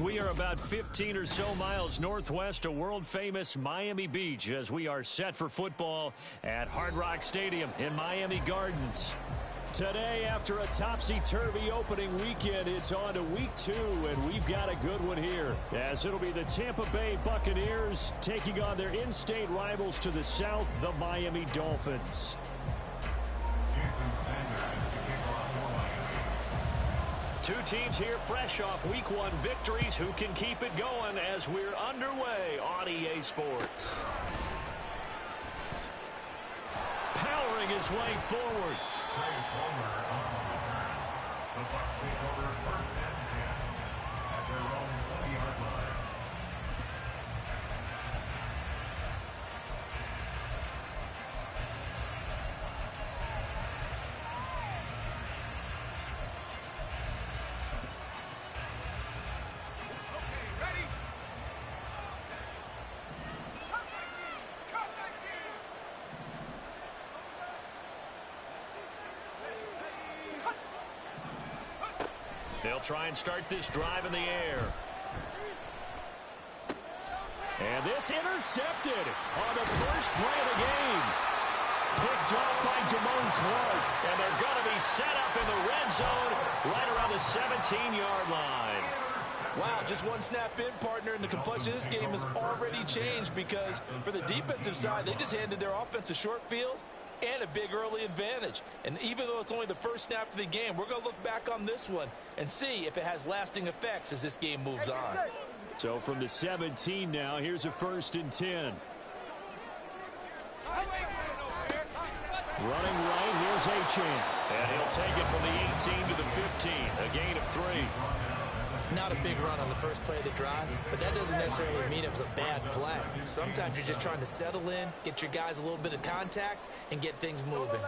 We are about 15 or so miles northwest of world-famous Miami Beach as we are set for football at Hard Rock Stadium in Miami Gardens. Today, after a topsy-turvy opening weekend, it's on to week 2, and we've got a good one here, as it'll be the Tampa Bay Buccaneers taking on their in-state rivals to the south, the Miami Dolphins. Two teams here fresh off week 1 victories who can keep it going as we're underway on EA Sports. Powering his way forward. The Bucs take over first and 10 at their own 20-yard line. Okay, ready? Come back team! They'll try and start this drive in the air. And this intercepted on the first play of the game. Picked off by Damone Clark. And they're going to be set up in the red zone right around the 17-yard line. Wow, just one snap in, partner, and the complexion of this game has already changed because for the defensive side, they just handed their offense a short field and a big early advantage. And even though it's only the first snap of the game, we're going to look back on this one and see if it has lasting effects as this game moves on. So from the 17 now, here's a 1st and 10. Running right, here's Achane. And he'll take it from the 18 to the 15, a gain of 3. Not a big run on the first play of the drive, but that doesn't necessarily mean it was a bad play. Sometimes you're just trying to settle in, get your guys a little bit of contact, and get things moving.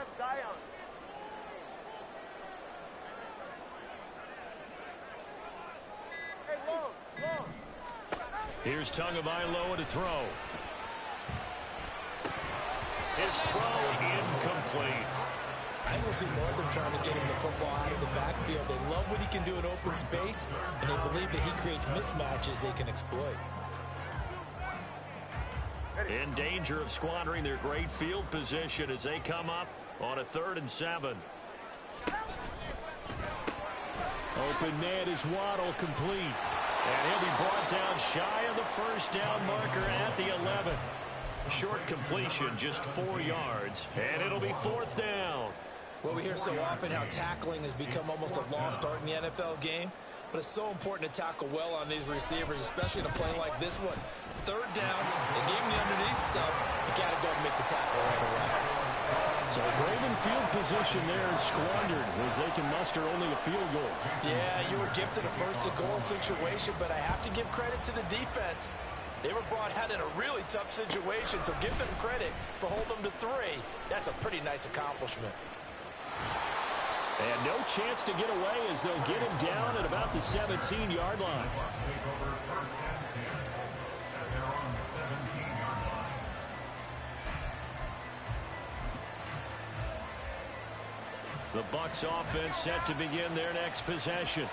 Here's Tagovailoa to throw. His throw incomplete. I will see more of them trying to get him the football out of the backfield. They love what he can do in open space, and they believe that he creates mismatches they can exploit. In danger of squandering their great field position as they come up on a 3rd and 7. Open man is Waddle, complete. And he'll be brought down shy of the first down marker at the 11. Short completion, just 4 yards, and it'll be 4th down. Well, we hear so often how tackling has become almost a lost art in the NFL game, but it's so important to tackle well on these receivers, especially in a play like this one. 3rd down, they gave him the underneath stuff. You got to go and make the tackle right away. So great in field position there and squandered as they can muster only a field goal. Yeah, you were gifted a 1st-and-goal situation, but I have to give credit to the defense. They were brought out in a really tough situation, so give them credit for holding them to 3. That's a pretty nice accomplishment. And no chance to get away as they'll get him down at about the 17-yard line. The Bucs offense set to begin their next possession.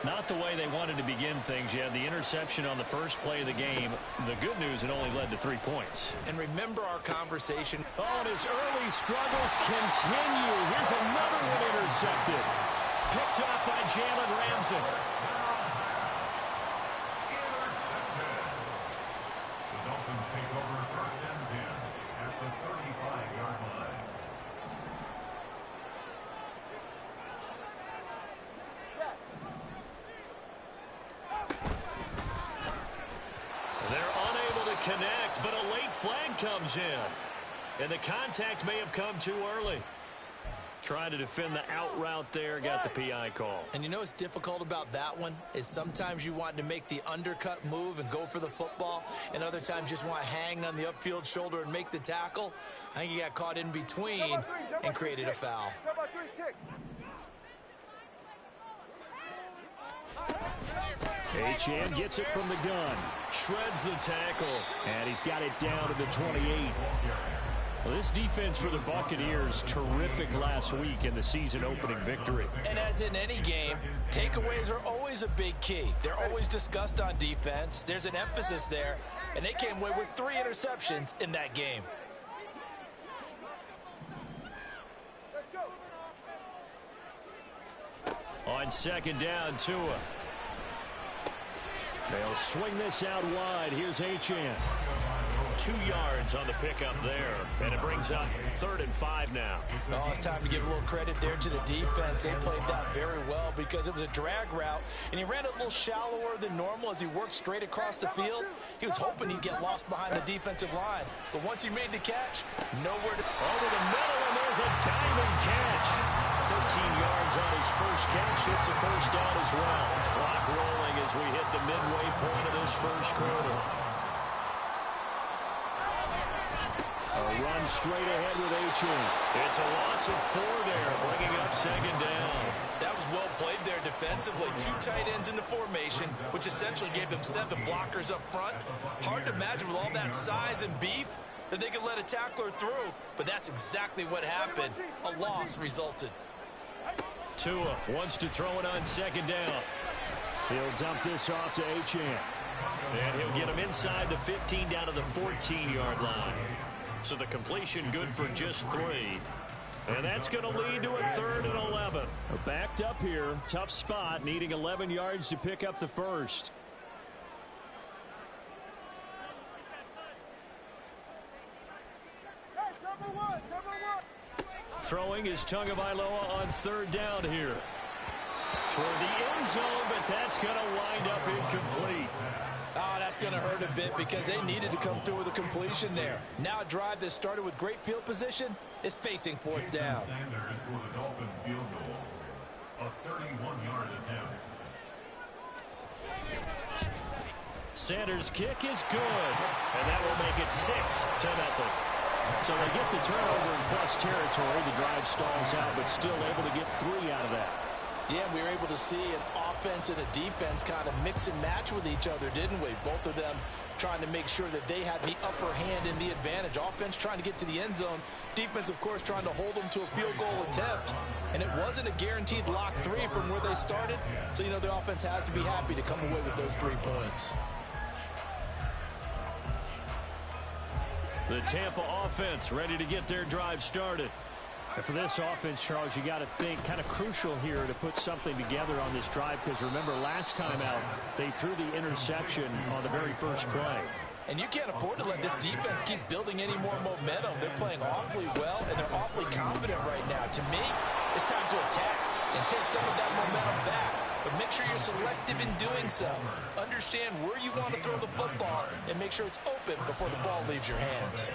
Not the way they wanted to begin things. You had the interception on the first play of the game. The good news, it only led to 3 points. And remember our conversation. Oh, and his early struggles continue. Here's another one intercepted. Picked off by Jalen Ramsey. The Dolphins take over first and 10 at the 35-yard line. They're unable to connect, but a late flag comes in. And the contact may have come too early. Trying to defend the out route there, got the PI call. And you know what's difficult about that one is sometimes you want to make the undercut move and go for the football, and other times you just want to hang on the upfield shoulder and make the tackle. I think he got caught in between and created a foul. Achane gets it from the gun. Shreds the tackle. And he's got it down to the 28. Well, this defense for the Buccaneers, terrific last week in the season-opening victory. And as in any game, takeaways are always a big key. They're always discussed on defense. There's an emphasis there, and they came away with 3 interceptions in that game. On second down, Tua. They'll swing this out wide. Here's Achane. 2 yards on the pickup there, and it brings up 3rd and 5 now. Oh, it's time to give a little credit there to the defense. They played that very well because it was a drag route, and he ran a little shallower than normal as he worked straight across the field. He was hoping he'd get lost behind the defensive line, but once he made the catch, nowhere to... Over the middle, and there's a diamond catch. 13 yards on his first catch. It's a first down as well. Clock rolling as we hit the midway point of this first quarter. A run straight ahead with Achane. It's a loss of 4 there, bringing up second down. That was well played there defensively. 2 tight ends in the formation, which essentially gave them 7 blockers up front. Hard to imagine with all that size and beef that they could let a tackler through, but that's exactly what happened. A loss resulted. Tua wants to throw it on second down. He'll dump this off to Achane. And he'll get him inside the 15 down to the 14-yard line. So the completion good for just 3. And that's going to lead to a 3rd and 11. Backed up here. Tough spot. Needing 11 yards to pick up the first. Throwing is Tagovailoa on 3rd down here. Toward the end zone, but that's going to wind up incomplete. Oh, that's going to hurt a bit because they needed to come through with a completion there. Now a drive that started with great field position is facing 4th down. Sanders for the Dolphin field goal. A 31-yard attempt. Sanders' kick is good, and that will make it 6-0. So they get the turnover in plus territory. The drive stalls out, but still able to get 3 out of that. Yeah, we were able to see an offense and a defense kind of mix and match with each other, didn't we? Both of them trying to make sure that they had the upper hand in the advantage. Offense trying to get to the end zone. Defense, of course, trying to hold them to a field goal attempt. And it wasn't a guaranteed lock 3 from where they started. So, you know, the offense has to be happy to come away with those 3 points. The Tampa offense ready to get their drive started. And for this offense, Charles, you got to think kind of crucial here to put something together on this drive because remember last time out they threw the interception on the very first play. And you can't afford to let this defense keep building any more momentum. They're playing awfully well, and they're awfully confident right now. To me, it's time to attack and take some of that momentum back. But make sure you're selective in doing so. Understand where you want to throw the football and make sure it's open before the ball leaves your hands.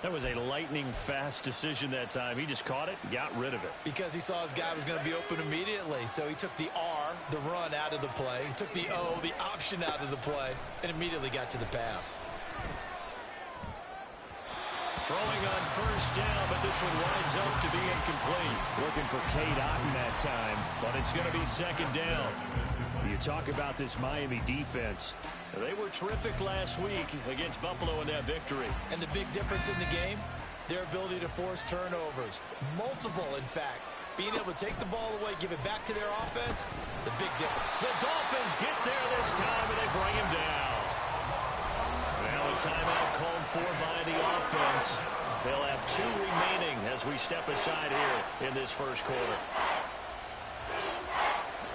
That was a lightning-fast decision that time. He just caught it and got rid of it. Because he saw his guy was going to be open immediately. So he took the R, the run, out of the play. He took the O, the option, out of the play, and immediately got to the pass. Throwing on first down, but this one winds up to be incomplete. Looking for Cade Otton that time, but it's going to be second down. You talk about this Miami defense. They were terrific last week against Buffalo in that victory. And the big difference in the game, their ability to force turnovers. Multiple, in fact. Being able to take the ball away, give it back to their offense, the big difference. The Dolphins get there this time, and they bring him down. Now a timeout called for by the offense. They'll have 2 remaining as we step aside here in this first quarter.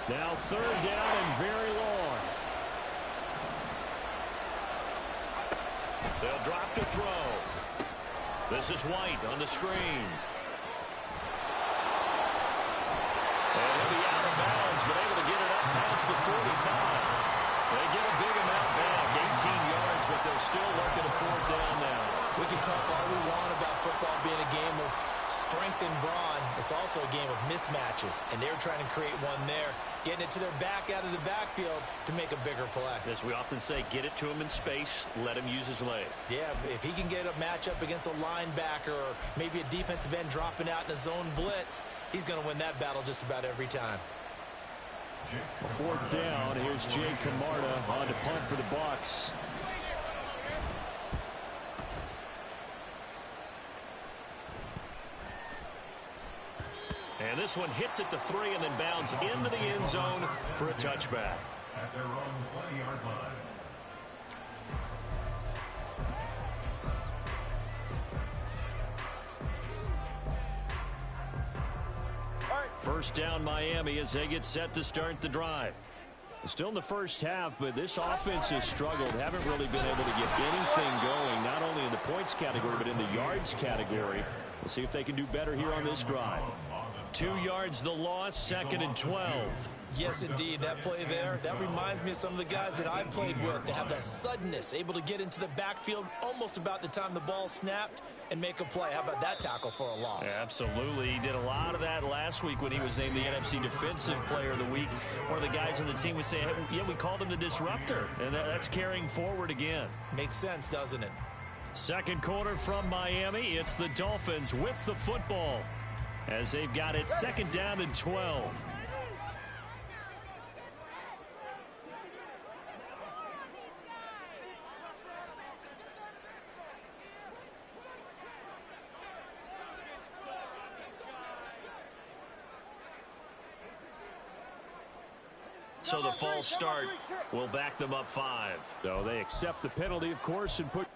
Now 3rd down and very long. They'll drop to throw. This is White on the screen. And he'll be out of bounds, but able to get it up past the 45. They get a big amount back, 18 yards, but they're still looking at 4th down now. We can talk all we want about football being a game of strength and brawn. It's also a game of mismatches, and they're trying to create one there, getting it to their back out of the backfield to make a bigger play. As we often say, get it to him in space, let him use his leg. Yeah, if he can get a matchup against a linebacker or maybe a defensive end dropping out in a zone blitz, he's going to win that battle just about every time. 4th down, here's Jay Camarda on to punt for the Bucs. And this one hits at the 3 and then bounds into the end zone for a touchback. At their own 20-yard line. First down Miami as they get set to start the drive. Still in the first half, but this offense has struggled. Haven't really been able to get anything going, not only in the points category, but in the yards category. We'll see if they can do better here on this drive. 2 yards the loss, 2nd and 12. Yes, indeed. That play there, that reminds me of some of the guys that I played with. They have that suddenness, able to get into the backfield almost about the time the ball snapped and make a play. How about that tackle for a loss? Yeah, absolutely. He did a lot of that last week when he was named the NFC Defensive Player of the Week. One of the guys on the team was saying, hey, yeah, we called him the disruptor, and that's carrying forward again. Makes sense, doesn't it? Second quarter from Miami. It's the Dolphins with the football as they've got it 2nd down and 12. So the false start will back them up 5. So they accept the penalty, of course, and put...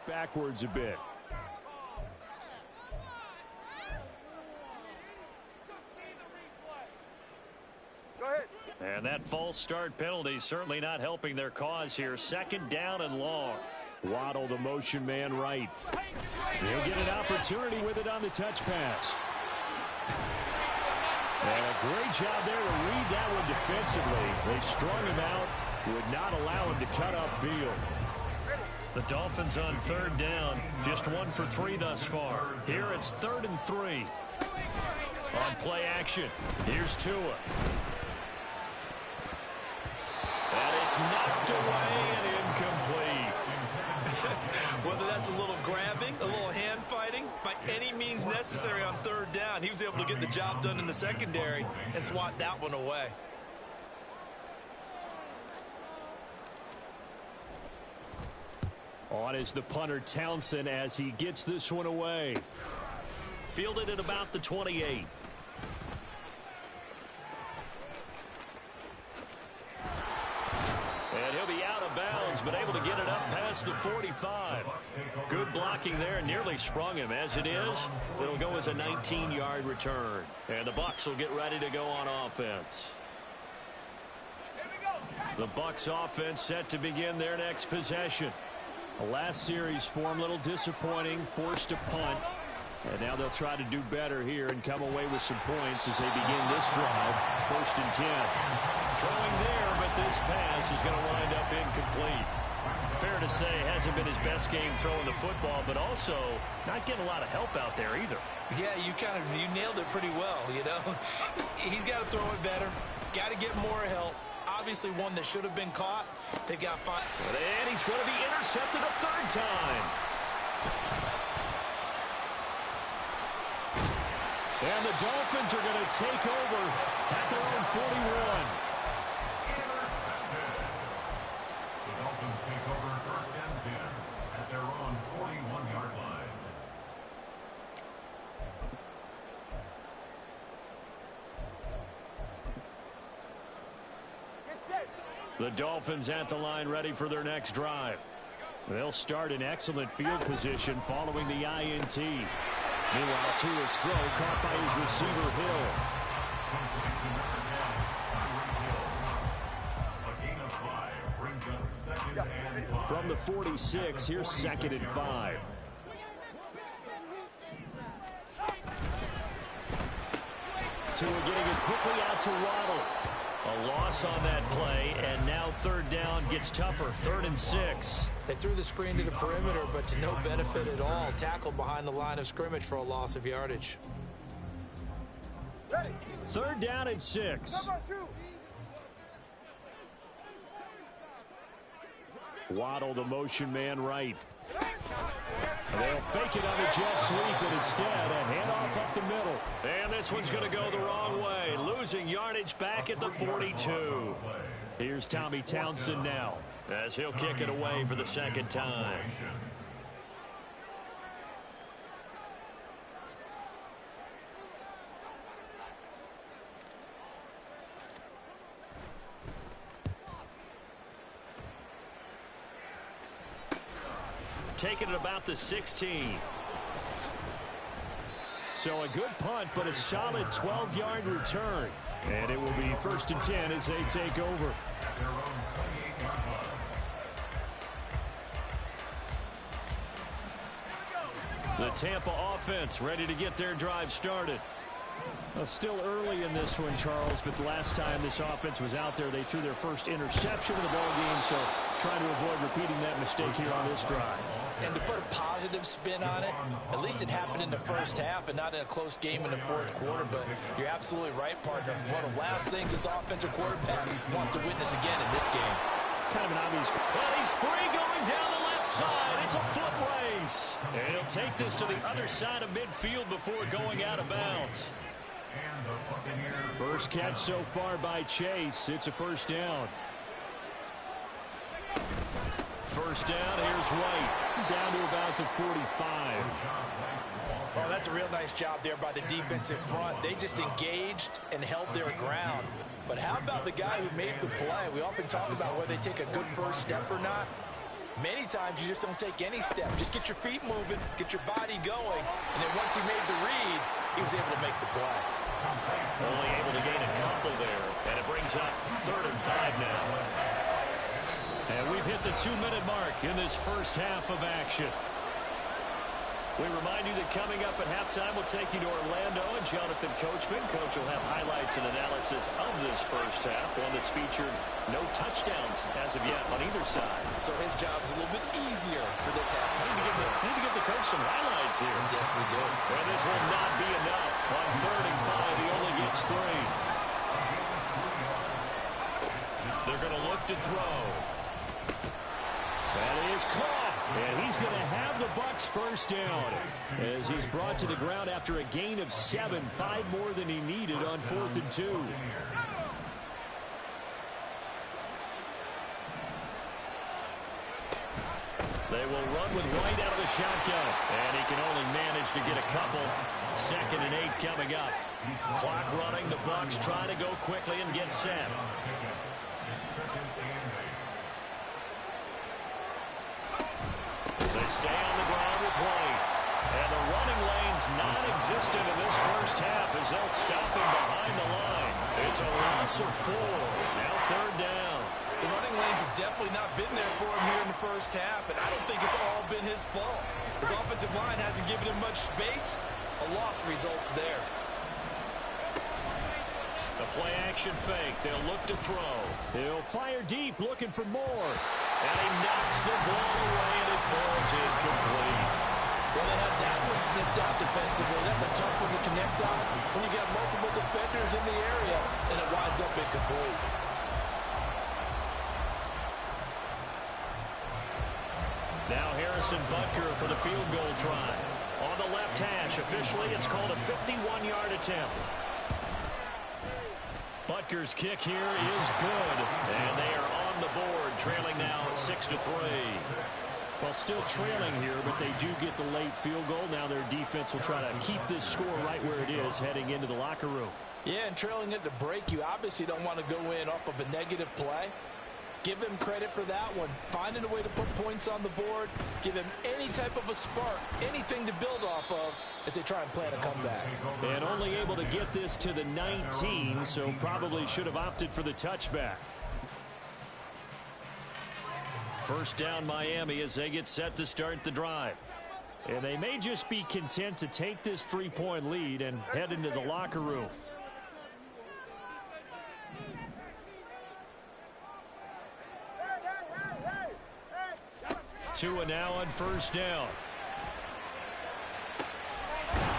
backwards a bit. Go ahead. And that false start penalty certainly not helping their cause here. 2nd down and long. Waddle, the motion man right. He'll get an opportunity with it on the touch pass. And a great job there to read that one defensively. They strung him out, would not allow him to cut upfield. The Dolphins on 3rd down, just 1 for 3 thus far. Here it's 3rd and 3. On play action, here's Tua. And it's knocked away and incomplete. Whether that's a little grabbing, a little hand fighting, by any means necessary on 3rd down, he was able to get the job done in the secondary and swat that one away. On is the punter Townsend as he gets this one away. Fielded at about the 28. And he'll be out of bounds, but able to get it up past the 45. Good blocking there, nearly sprung him. As it is, it'll go as a 19-yard return. And the Bucs will get ready to go on offense. The Bucs offense set to begin their next possession. The last series form a little disappointing, forced a punt. And now they'll try to do better here and come away with some points as they begin this drive. 1st and 10. Throwing there, but this pass is going to wind up incomplete. Fair to say, hasn't been his best game throwing the football, but also not getting a lot of help out there either. Yeah, you nailed it pretty well, you know. He's got to throw it better. Got to get more help. Obviously one that should have been caught. They've got 5. And he's going to be intercepted a 3rd time. And the Dolphins are going to take over at their own 41. The Dolphins take over 1st and 10 at their own 41-yard line. The Dolphins at the line ready for their next drive. They'll start in excellent field position following the INT. Meanwhile, Tua's throw caught by his receiver, Hill. From the 46, here's 2nd and 5. Tua getting it quickly out to Waddle. A loss on that play, and now 3rd down gets tougher. 3rd and 6. They threw the screen to the perimeter, but to no benefit at all. Tackled behind the line of scrimmage for a loss of yardage. 3rd down and 6. Waddle, the motion man right. They'll fake it on the jet sweep, and instead a handoff up the middle. And this one's going to go the wrong way, losing yardage back at the 42. Here's Tommy Townsend now, as he'll kick it away for the second time. Taking it about the 16. So a good punt, but a solid 12-yard return. And it will be 1st and 10 as they take over. The Tampa offense ready to get their drive started. Well, still early in this one, Charles, but the last time this offense was out there, they threw their first interception of the ball game, so trying to avoid repeating that mistake here on this drive. And to put a positive spin on it, at least it happened in the first half and not in a close game in the fourth quarter. But you're absolutely right, partner. One of the last things this offensive quarterback wants to witness again in this game. Kind of an obvious. Well, he's free going down the left side. It's a foot race. And he'll take this to the other side of midfield before going out of bounds. First catch so far by Chase. It's a first down. First down, here's White, down to about the 45. Oh, that's a real nice job there by the defensive front. They just engaged and held their ground. But how about the guy who made the play? We often talk about whether they take a good first step or not. Many times you just don't take any step. Just get your feet moving, get your body going, and then once he made the read, he was able to make the play. Only able to gain a couple there, and it brings up 3rd and 5 now. And we've hit the 2-minute mark in this first half of action. We remind you that coming up at halftime, we'll take you to Orlando and Jonathan Coachman. Coach will have highlights and analysis of this first half, one that's featured no touchdowns as of yet on either side. So his job's a little bit easier for this halftime. Need to give the coach some highlights here. Yes, we do. And this will not be enough. On 3rd and 5, he only gets 3. They're going to look to throw. That is caught, and he's going to have the Bucs first down as he's brought to the ground after a gain of 7, 5 more than he needed on 4th and 2. They will run with White out of the shotgun, and he can only manage to get a couple. 2nd and 8 coming up. Clock running, the Bucs trying to go quickly and get set. They stay on the ground with White. And the running lane's non-existent in this first half as they'll stop him behind the line. It's a loss of 4. Now 3rd down. The running lanes have definitely not been there for him here in the first half, and I don't think it's all been his fault. His offensive line hasn't given him much space. A loss results there. The play action fake. They'll look to throw. He'll fire deep, looking for more. And he knocks the ball away, and it falls incomplete. Well, they had that one snipped out defensively. That's a tough one to connect on when you got multiple defenders in the area, and it winds up incomplete. Now Harrison Butker for the field goal try. On the left hash, officially it's called a 51-yard attempt. Butker's kick here is good, and they are on the board, trailing now 6-3. Well, still trailing here, but they do get the late field goal. Now their defense will try to keep this score right where it is heading into the locker room. Yeah, and trailing at the break, you obviously don't want to go in off of a negative play. Give them credit for that one. Finding a way to put points on the board. Give them any type of a spark, anything to build off of as they try and plan a comeback. And only able to get this to the 19, so probably should have opted for the touchback. First down Miami as they get set to start the drive. And they may just be content to take this 3-point lead and head into the locker room. Tua now on first down.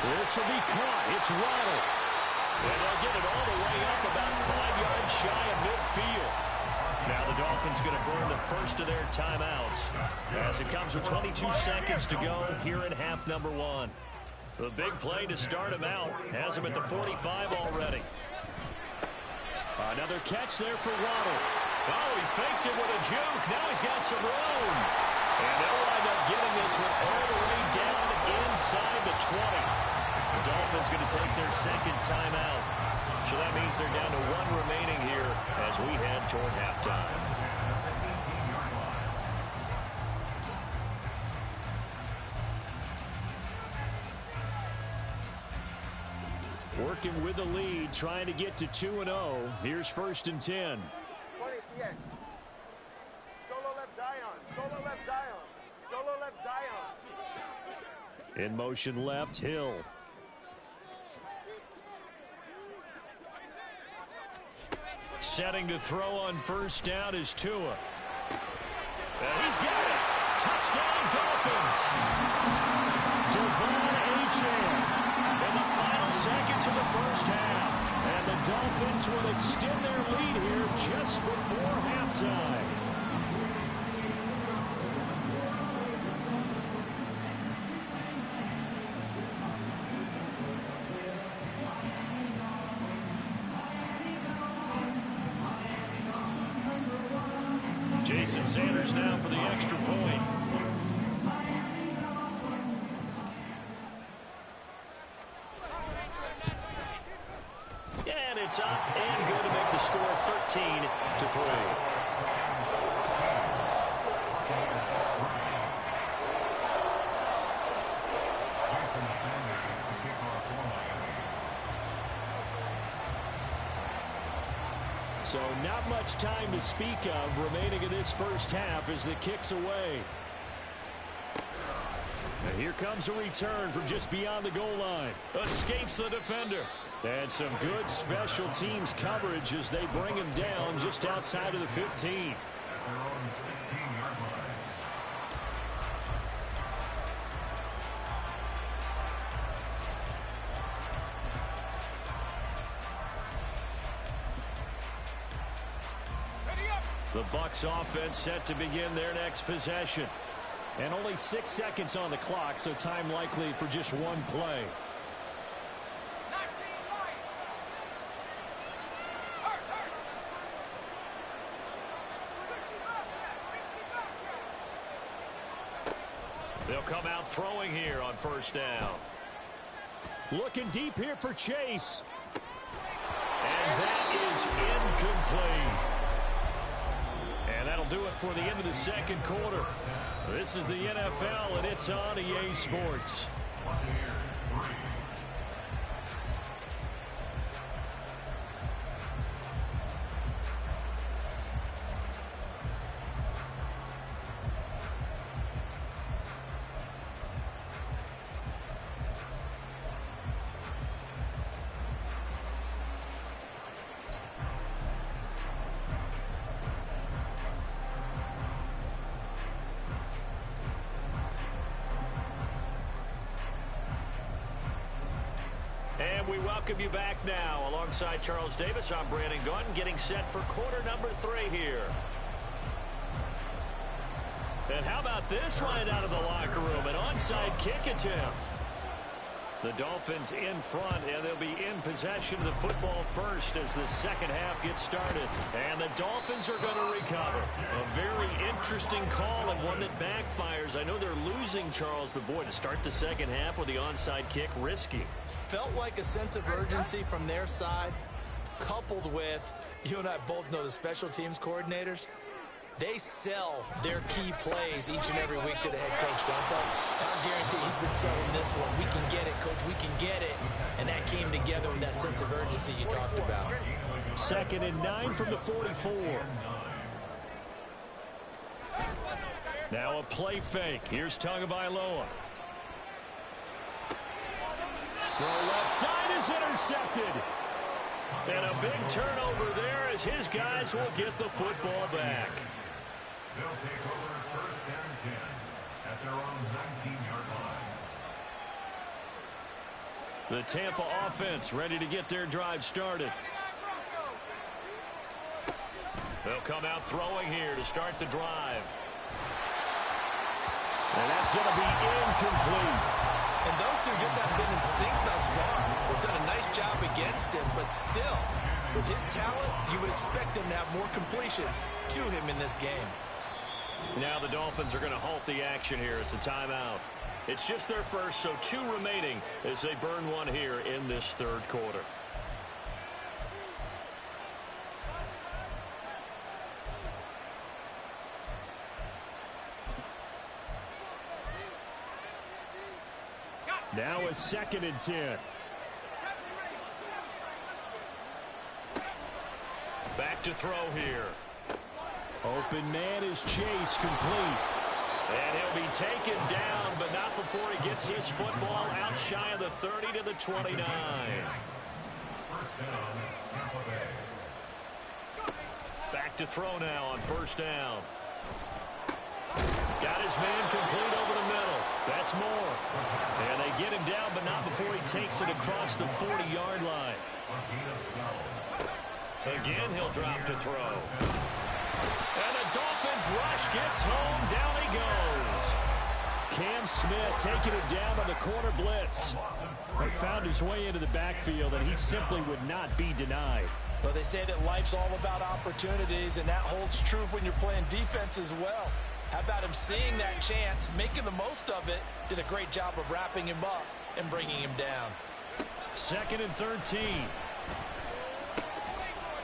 This will be caught. It's Waddle. And they'll get it all the way up about 5 yards shy of midfield. Now the Dolphins going to burn the first of their timeouts as it comes with 22 seconds to go here in half number one. The big play to start him out has him at the 45 already. Another catch there for Waddle. Oh, he faked it with a juke. Now he's got some room. And they'll wind up getting this one all the way down inside the 20. The Dolphins going to take their second timeout. So that means they're down to one remaining here as we head toward halftime. Working with the lead, trying to get to 2-0. Here's 1st and 10. 20 TX. Solo left Zion. Solo left Zion. Solo left Zion. In motion left, Hill. Setting to throw on 1st down is Tua. And he's got it. Touchdown, Dolphins. Devon Achane. In the final seconds of the first half. And the Dolphins will extend their lead here just before halftime. Jason Sanders now for the extra point. And it's up and good to make the score 13-3. So not much time to speak of remaining in this first half as the kick's away. And here comes a return from just beyond the goal line. Escapes the defender. And some good special teams coverage as they bring him down just outside of the 15. The Bucs offense set to begin their next possession. And only 6 seconds on the clock, so time likely for just one play. They'll come out throwing here on 1st down. Looking deep here for Chase. And that is incomplete. And that'll do it for the end of the second quarter. This is the NFL, and it's on EA Sports. And we welcome you back now. Alongside Charles Davis, I'm Brandon Gunn, getting set for quarter number 3 here. And how about this right out of the locker room? An onside kick attempt. The Dolphins in front, and they'll be in possession of the football first as the second half gets started. And the Dolphins are going to recover. A very interesting call and one that backfires. I know they're losing, Charles, but boy, to start the second half with the onside kick, risky. Felt like a sense of urgency from their side, coupled with, you and I both know the special teams coordinators, they sell their key plays each and every week to the head coach, don't they? And I guarantee he's been selling this one. We can get it, coach, we can get it. And that came together with that sense of urgency you talked about. 2nd and 9 from the 44. Now a play fake. Here's Tagovailoa. Throw left side is intercepted. And a big turnover there as his guys will get the football back. They'll take over 1st and 10 at their own 19-yard line. The Tampa offense ready to get their drive started. They'll come out throwing here to start the drive. And that's going to be incomplete. And those two just haven't been in sync thus far. They've done a nice job against him, but still, with his talent, you would expect him to have more completions to him in this game. Now the Dolphins are going to halt the action here. It's a timeout. It's just their first, so 2 remaining as they burn one here in this third quarter. Now a 2nd and 10. Back to throw here. Open man is Chase, complete. And he'll be taken down, but not before he gets his football out shy of the 30 to the 29. Back to throw now on 1st down. Got his man complete over the middle. That's more. And they get him down, but not before he takes it across the 40-yard line. Again, he'll drop to throw. And the Dolphins rush gets home. Down he goes. Cam Smith taking it down on the corner blitz. He found his way into the backfield, and he simply would not be denied. Well, they say that life's all about opportunities, and that holds true when you're playing defense as well. How about him seeing that chance, making the most of it, did a great job of wrapping him up and bringing him down. 2nd and 13.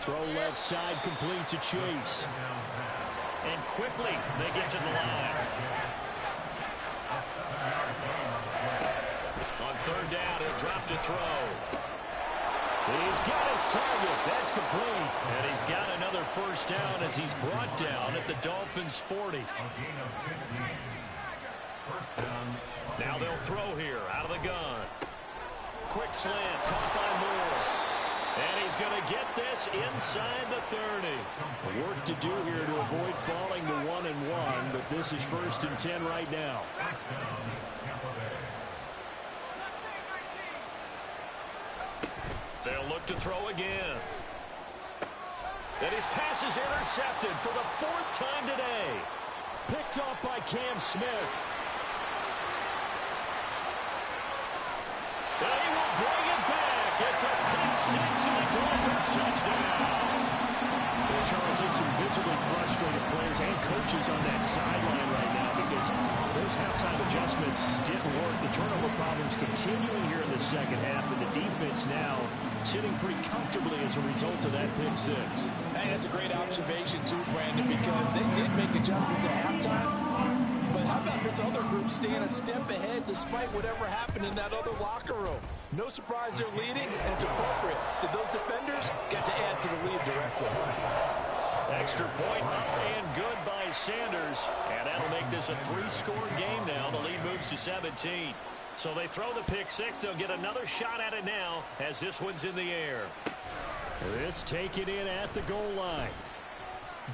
Throw left side complete to Chase. And quickly they get to the line. On 3rd down, he'll drop to throw. He's got his target. That's complete. And he's got another 1st down as he's brought down at the Dolphins' 40. Now they'll throw here out of the gun. Quick slant, caught by Moore. And he's going to get this inside the 30. Work to do here to avoid falling to 1-1, but this is 1st and 10 right now. They'll look to throw again. And his pass is intercepted for the 4th time today. Picked off by Cam Smith. And he will bring it back. It's a pick 6 and a Dolphins touchdown. Well, Charles, there's some visibly frustrated players and coaches on that sideline right now because those halftime adjustments didn't work. The turnover problems continuing here in the second half, and the defense now sitting pretty comfortably as a result of that pick 6. Hey, that's a great observation too, Brandon, because they did make adjustments at halftime. But how about this other group staying a step ahead despite whatever happened in that other locker room? No surprise they're leading, and it's appropriate that those defenders get to add to the lead directly. Extra point up and good by Sanders. And that'll make this a 3-score game now. The lead moves to 17. So they throw the pick 6. They'll get another shot at it now as this one's in the air. This taken in at the goal line.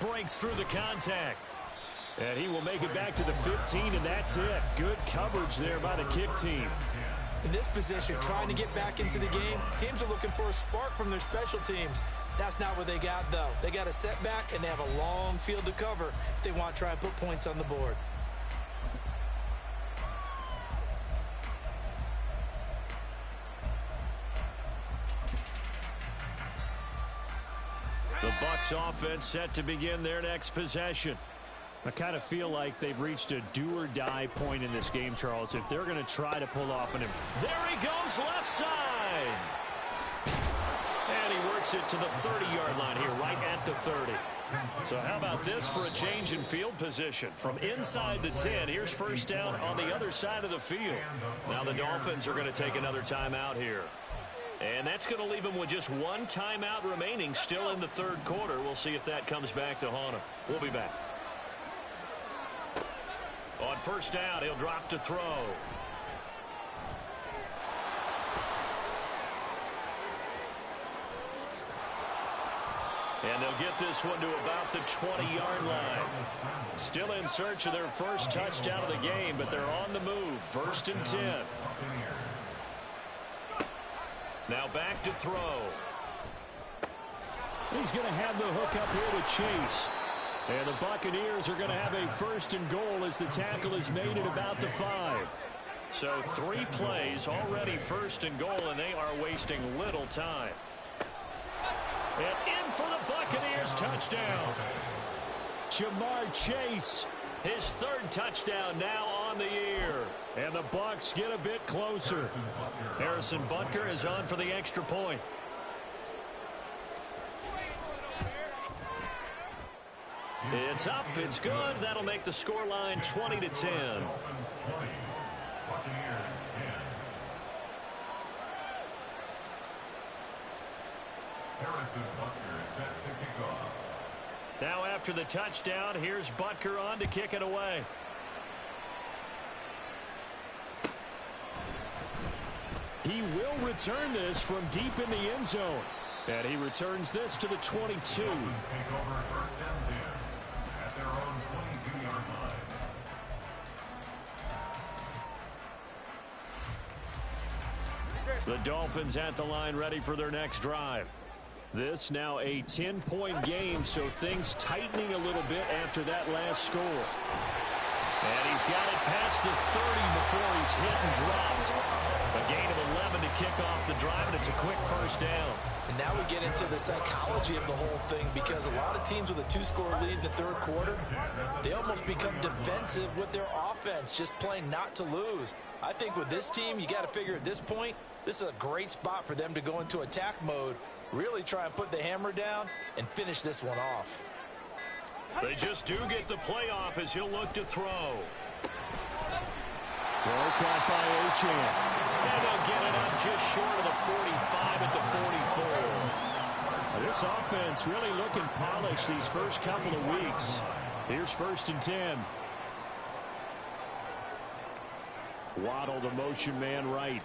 Breaks through the contact. And he will make it back to the 15, and that's it. Good coverage there by the kick team. In this position, trying to get back into the game, teams are looking for a spark from their special teams. That's not what they got, though. They got a setback, and they have a long field to cover if they want to try and put points on the board. The Bucs offense set to begin their next possession. I kind of feel like they've reached a do-or-die point in this game, Charles, if they're going to try to pull off an... There he goes, left side! And he works it to the 30-yard line here, right at the 30. So how about this for a change in field position? From inside the 10, here's 1st down on the other side of the field. Now the Dolphins are going to take another timeout here. And that's going to leave them with just 1 timeout remaining still in the 3rd quarter. We'll see if that comes back to haunt them. We'll be back. On 1st down, he'll drop to throw. And they'll get this one to about the 20-yard line. Still in search of their first touchdown of the game, but they're on the move. 1st and 10. Now back to throw. He's going to have the hook up here to Chase. And the Buccaneers are going to have a 1st and goal as the tackle is made at about the 5. So 3 plays already 1st and goal, and they are wasting little time. And in for the Buccaneers, touchdown. Jamar Chase, his 3rd touchdown now on the year. And the Bucs get a bit closer. Harrison Butker is on for the extra point. It's up, it's good. That'll make the scoreline 20-10. Now after the touchdown, here's Butker on to kick it away. He will return this from deep in the end zone. And he returns this to the 22. Take over 1st and 10 at their own 22-yard line. The Dolphins at the line ready for their next drive. This now a 10-point game, so things tightening a little bit after that last score. And he's got it past the 30 before he's hit and dropped. A gain of 11 to kick off the drive, and it's a quick 1st down. And now we get into the psychology of the whole thing, because a lot of teams with a 2-score lead in the 3rd quarter, they almost become defensive with their offense, just playing not to lose. I think with this team, you got to figure at this point, this is a great spot for them to go into attack mode, really try and put the hammer down and finish this one off. They just do get the playoff as he'll look to throw. Throw caught by Achane. And they'll get it up just short of the 45 at the 44. This offense really looking polished these first couple of weeks. Here's 1st and 10. Waddle, the motion man right.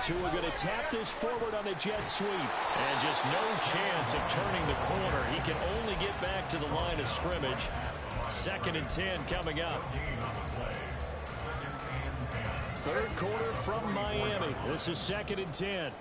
Tua going to tap this forward on the jet sweep. And just no chance of turning the corner. He can only get back to the line of scrimmage. 2nd and 10 coming up. 3rd quarter from Miami. This is 2nd and 10.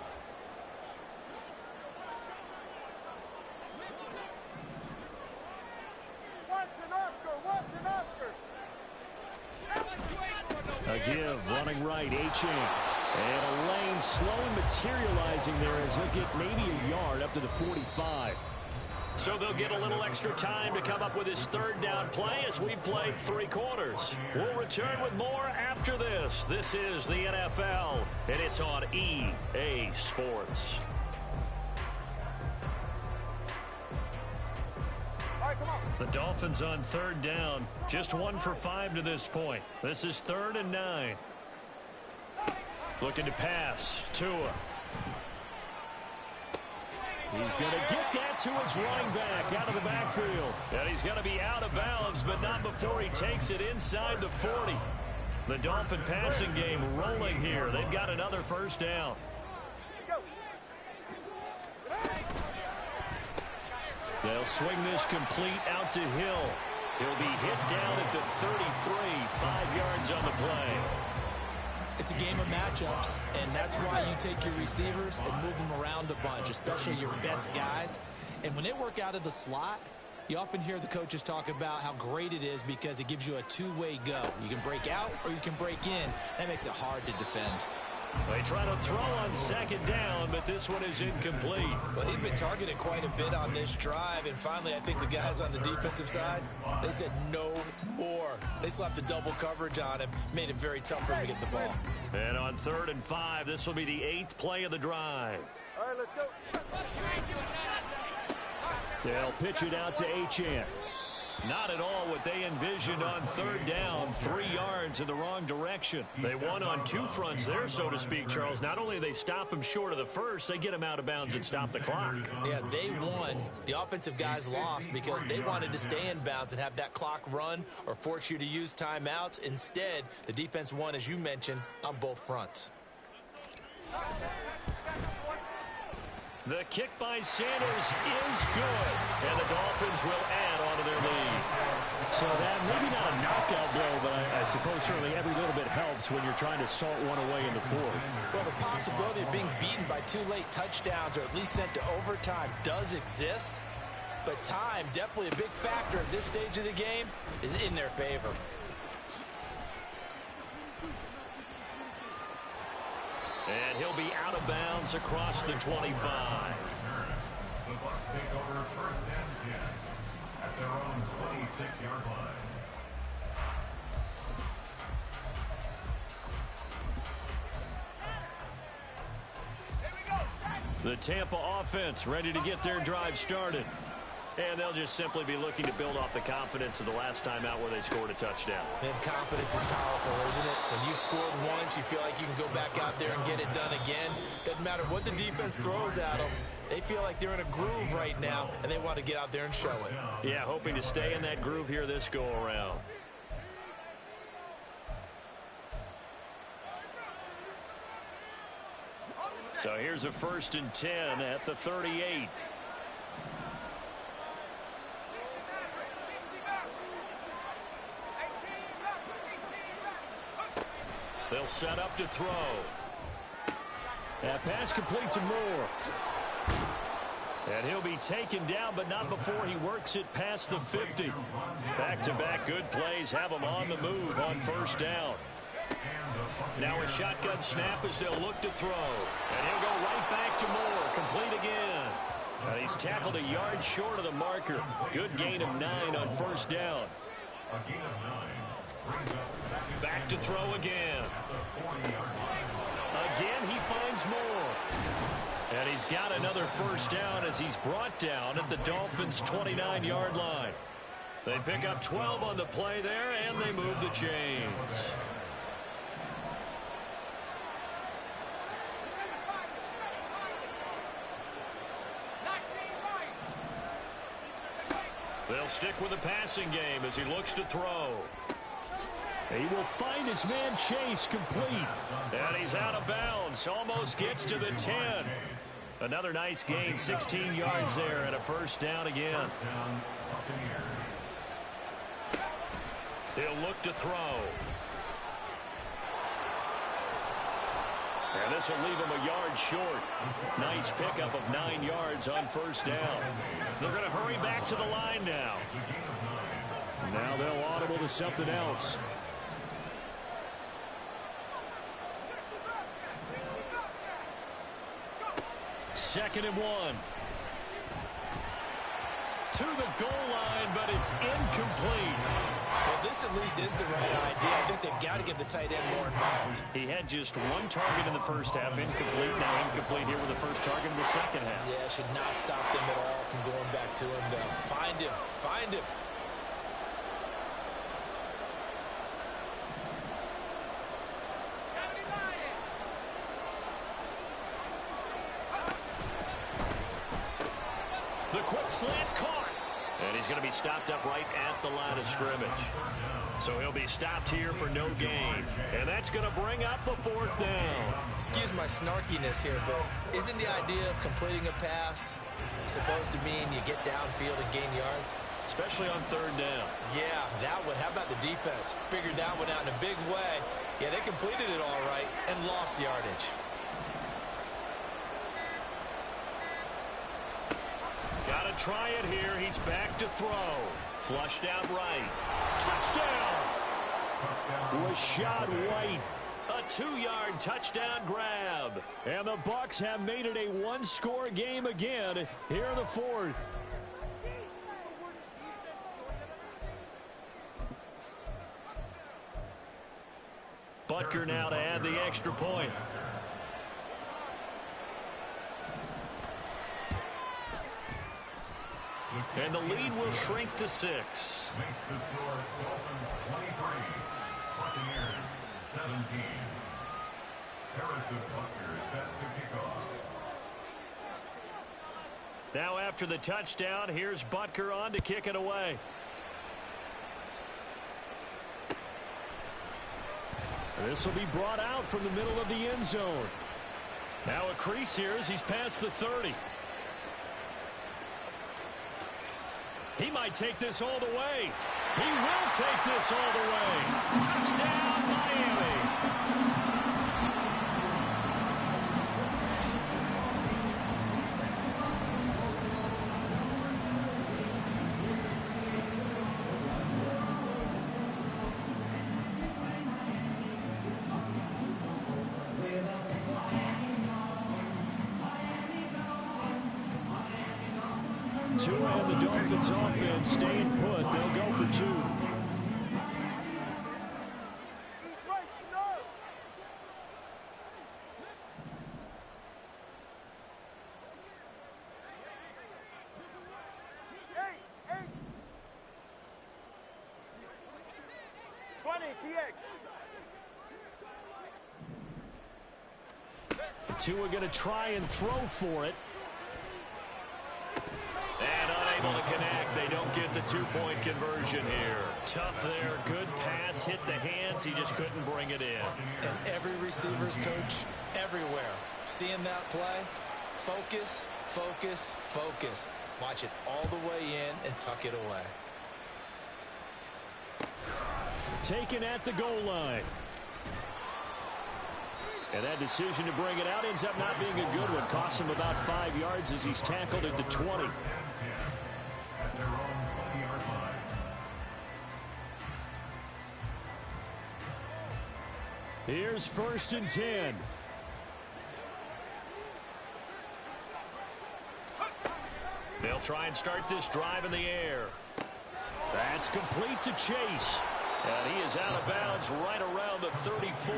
A give, running right, Achane. And a lane slowly materializing there as he'll get maybe a yard up to the 45. So they'll get a little extra time to come up with his 3rd down play as we've played 3 quarters. We'll return with more after this. This is the NFL, and it's on EA Sports. The Dolphins on 3rd down. Just 1 for 5 to this point. This is 3rd and 9. Looking to pass. Tua. He's going to get that to his running back out of the backfield. And he's going to be out of bounds, but not before he takes it inside the 40. The Dolphin passing game rolling here. They've got another 1st down. They'll swing this complete out to Hill. He'll be hit down at the 33, 5 yards on the play. It's a game of matchups, and that's why you take your receivers and move them around a bunch, especially your best guys. And when they work out of the slot, you often hear the coaches talk about how great it is because it gives you a 2-way go. You can break out or you can break in. That makes it hard to defend. They try to throw on 2nd down, but this one is incomplete. Well, he'd been targeted quite a bit on this drive, and finally I think the guys on the defensive side, they said no more. They slapped the double coverage on him, made it very tough for him to get the ball. And on 3rd and 5, this will be the 8th play of the drive. All right, let's go. They'll pitch it out to Achane. Not at all what they envisioned on 3rd down, 3 yards in the wrong direction. They won on 2 fronts there, so to speak, Charles. Not only do they stop him short of the 1st, they get him out of bounds and stop the clock. Yeah, they won. The offensive guys lost because they wanted to stay in bounds and have that clock run or force you to use timeouts. Instead, the defense won, as you mentioned, on both fronts. The kick by Sanders is good, and the Dolphins will add on to their lead. So that maybe not a knockout blow, but I suppose certainly every little bit helps when you're trying to salt one away in the fourth. Well, the possibility of being beaten by 2 late touchdowns or at least sent to overtime does exist. But time, definitely a big factor at this stage of the game, is in their favor. And he'll be out of bounds across the 25. The Bucs take over first and 10 at their own 26-yard line. The Tampa offense ready to get their drive started. And they'll just simply be looking to build off the confidence of the last time out where they scored a touchdown. And confidence is powerful, isn't it? When you scored once, you feel like you can go back out there and get it done again. Doesn't matter what the defense throws at them. They feel like they're in a groove right now, and they want to get out there and show it. Yeah, hoping to stay in that groove here this go-around. So here's a 1st and 10 at the 38. They'll set up to throw. That pass complete to Moore. And he'll be taken down, but not before he works it past the 50. Back-to-back good plays have him on the move on 1st down. Now a shotgun snap as they'll look to throw. And he'll go right back to Moore. Complete again. And he's tackled a yard short of the marker. Good gain of 9 on 1st down. A gain of 9 brings up second. Back to throw again. Again, he finds Moore. And he's got another 1st down as he's brought down at the Dolphins' 29-yard line. They pick up 12 on the play there, and they move the chains. They'll stick with the passing game as he looks to throw. He will find his man Chase complete. And he's out of bounds. Almost gets to the 10. Another nice gain, 16 yards there, and a 1st down again. He'll look to throw. And this will leave him a yard short. Nice pickup of 9 yards on 1st down. They're going to hurry back to the line now. Now they'll audible to something else. 2nd and 1. To the goal line, but it's incomplete. Well, this at least is the right idea. I think they've got to get the tight end more involved. He had just 1 target in the 1st half. Incomplete. Now incomplete here with the 1st target in the 2nd half. Yeah, should not stop them at all from going back to him, though. Find him. Find him. The quick slant caught. And he's going to be stopped up right at the line of scrimmage. So he'll be stopped here for no gain. And that's going to bring up a 4th down. Excuse my snarkiness here, but isn't the idea of completing a pass supposed to mean you get downfield and gain yards? Especially on 3rd down. Yeah, that one. How about the defense? Figured that one out in a big way. Yeah, they completed it all right and lost yardage. Got to try it here. He's back to throw. Flushed out right. Touchdown! Rashad White. A 2-yard touchdown grab. And the Bucs have made it a 1-score game again here in the 4th. Butker now to add the extra point. And the lead will shrink to 6. Makes the score Dolphins 23, Buccaneers 17. Harrison Butker set to kick off. Now after the touchdown, here's Butker on to kick it away. This will be brought out from the middle of the end zone. Now a crease here as he's past the 30. He might take this all the way. He will take this all the way. Touchdown, Miami. Tua and the Dolphins offense staying put. They'll go for 2. East, right, no. Eight. 20, TX. Tua going to try and throw for it. And unable to connect. They don't get the 2-point conversion here. Tough there. Good pass. Hit the hands. He just couldn't bring it in. And every receiver's coach everywhere. Seeing that play, focus, focus, focus. Watch it all the way in and tuck it away. Taken at the goal line. And that decision to bring it out ends up not being a good one. Costs him about 5 yards as he's tackled at the 20. At their own 20-yard line. Here's 1st and 10. They'll try and start this drive in the air. That's complete to Chase. And he is out of bounds right around the 34.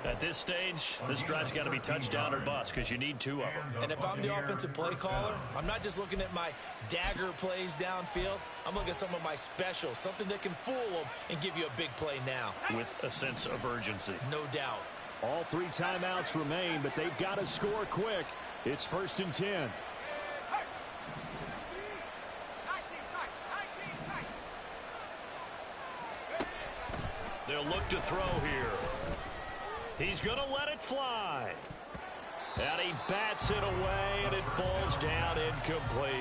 At this stage, this drive's got to be touchdown or bust because you need 2 of them. And if I'm the offensive play caller, I'm not just looking at my dagger plays downfield. I'm looking at some of my specials, something that can fool them and give you a big play now. With a sense of urgency. No doubt. All 3 timeouts remain, but they've got to score quick. It's 1st and 10. They'll look to throw here. He's going to let it fly. And he bats it away, and it falls down incomplete.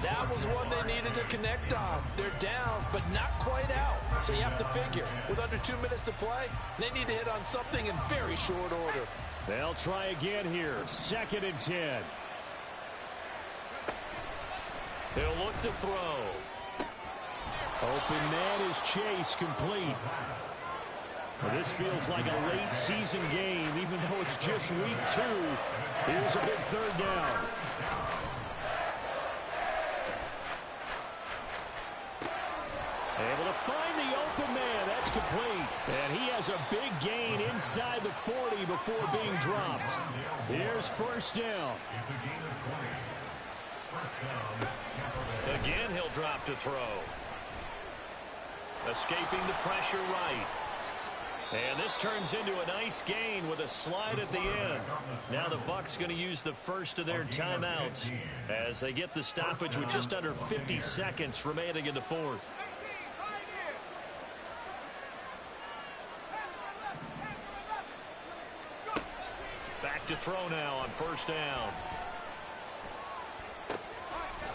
That was one they needed to connect on. They're down, but not quite out. So you have to figure, with under 2 minutes to play, they need to hit on something in very short order. They'll try again here. 2nd and 10. He'll look to throw. Open man is Chase, complete. Well, this feels like a late season game, even though it's just week 2. Here's a big 3rd down. Able to find the open man. That's complete. And he has a big gain inside the 40 before being dropped. Here's 1st down. It's a gain of 20. 1st down, Tampa Bay. Again, he'll drop to throw. Escaping the pressure right. And this turns into a nice gain with a slide at the end. Now the Bucs going to use the first of their timeouts as they get the stoppage with just under 50 seconds remaining in the 4th. Back to throw now on 1st down.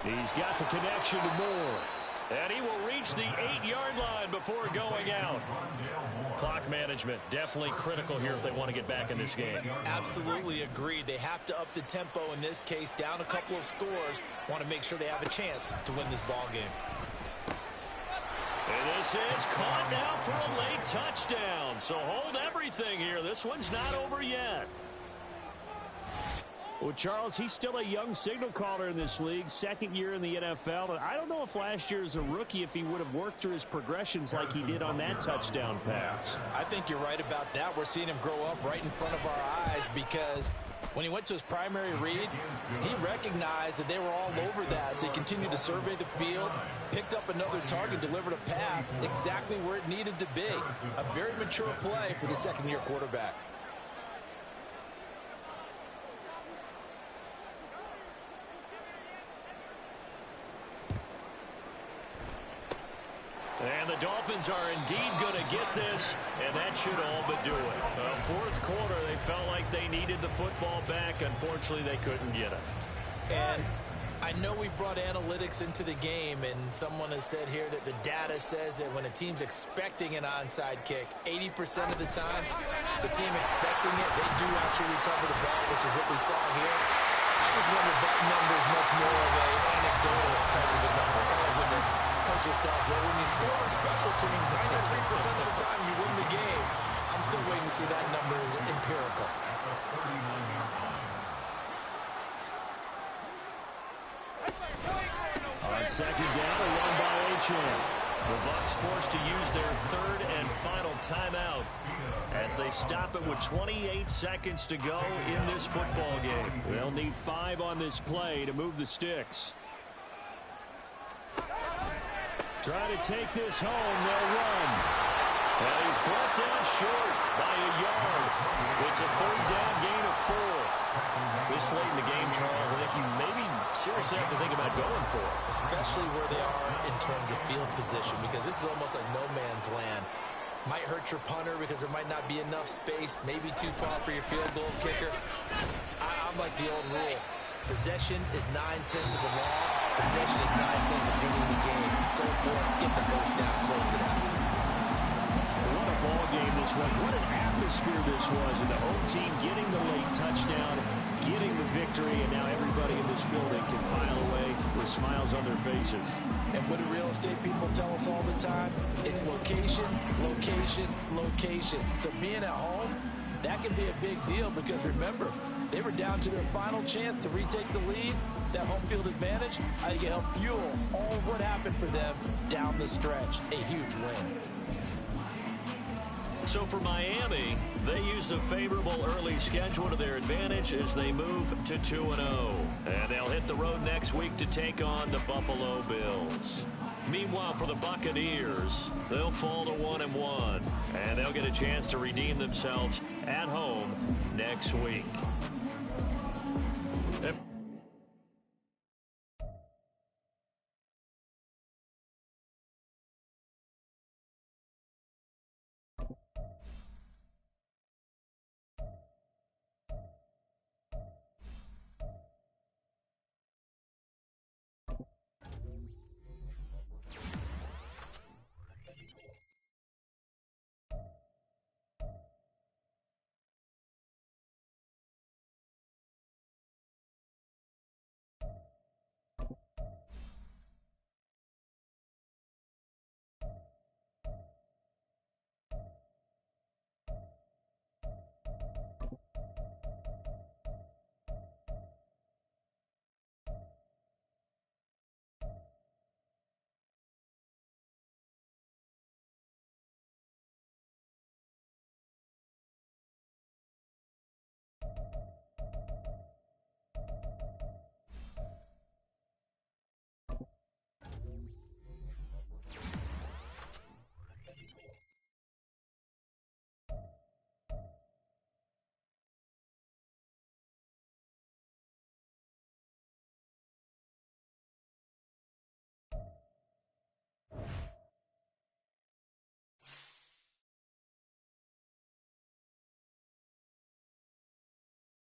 He's got the connection to Moore. And he will reach the 8-yard line before going out. Clock management definitely critical here if they want to get back in this game. Absolutely agreed. They have to up the tempo in this case, down a couple of scores. Want to make sure they have a chance to win this ball game. And this is caught now for a late touchdown. So hold everything here. This one's not over yet. Well, Charles, he's still a young signal caller in this league, 2nd year in the NFL. I don't know if last year as a rookie, if he would have worked through his progressions like he did on that touchdown pass. I think you're right about that. We're seeing him grow up right in front of our eyes because when he went to his primary read, he recognized that they were all over that. So he continued to survey the field, picked up another target, delivered a pass exactly where it needed to be. A very mature play for the 2nd-year quarterback. And the Dolphins are indeed going to get this, and that should all but do it. 4th quarter, they felt like they needed the football back. Unfortunately, they couldn't get it. And I I know we brought analytics into the game, and someone has said here that the data says that when a team's expecting an onside kick, 80% of the time, the team expecting it, they do actually recover the ball, which is what we saw here. I just wonder if that number is much more of an anecdotal type of a number. Kind of when the coaches tell us, well, when you score on special teams, 93% of the time you win the game. I'm still waiting to see that number is empirical. On second down, a run by Achane. The Bucs forced to use their third and final timeout as they stop it with 28 seconds to go in this football game. They'll need 5 on this play to move the sticks. Try to take this home, they'll run. And he's brought down short by a yard. It's a third down gain of 4. This late in the game, Charles, I think you maybe seriously have to think about going for it. Especially where they are in terms of field position, because this is almost like no man's land. Might hurt your punter because there might not be enough space, maybe too far for your field goal kicker. I'm like the old rule. Possession is 9/10 of the law. Possession is 9/10 of winning the game. Go for it, get the first down, close it out. What a ball game this was. What an atmosphere this was. And the home team getting the late touchdown, getting the victory, and now everybody in this building can file away with smiles on their faces. And what do real estate people tell us all the time? It's location, location, location. So being at home, that can be a big deal because remember, they were down to their final chance to retake the lead. That home field advantage, I think it helped fuel all of what happened for them down the stretch. A huge win. So for Miami, they used a favorable early schedule to their advantage as they move to 2-0. And they'll hit the road next week to take on the Buffalo Bills. Meanwhile, for the Buccaneers, they'll fall to 1-1. And they'll get a chance to redeem themselves at home next week.